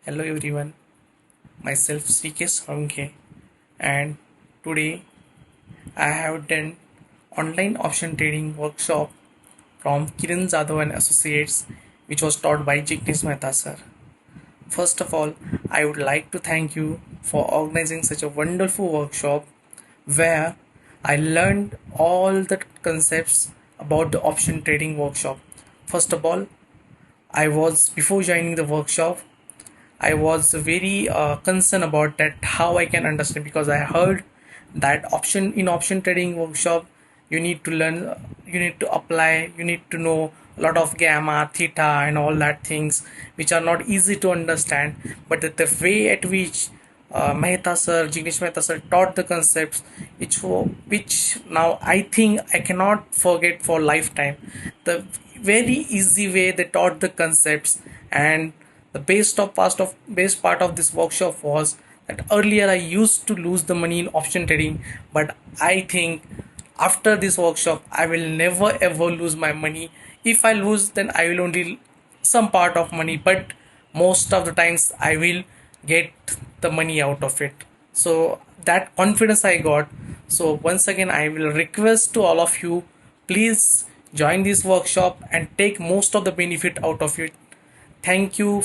Hello everyone, myself CK Solanke, and today I have done online option trading workshop from Kiran, Jadhav and Associates, which was taught by Jignesh Mehta sir. First of all, I would like to thank you for organizing such a wonderful workshop where I learned all the concepts about the option trading workshop. First of all, before joining the workshop, I was very concerned about that how I can understand, because I heard that option trading workshop you need to learn, you need to apply, you need to know a lot of gamma, theta, and all that things which are not easy to understand. But the way at which Jignesh Mehta sir taught the concepts, which now I think I cannot forget for lifetime. The very easy way they taught the concepts, and the best part of this workshop was that earlier I used to lose the money in option trading, but I think after this workshop I will never ever lose my money. If I lose, then I will only some part of money, but most of the times I will get the money out of it. So that confidence I got. So once again I will request to all of you, please join this workshop and take most of the benefit out of it. Thank you.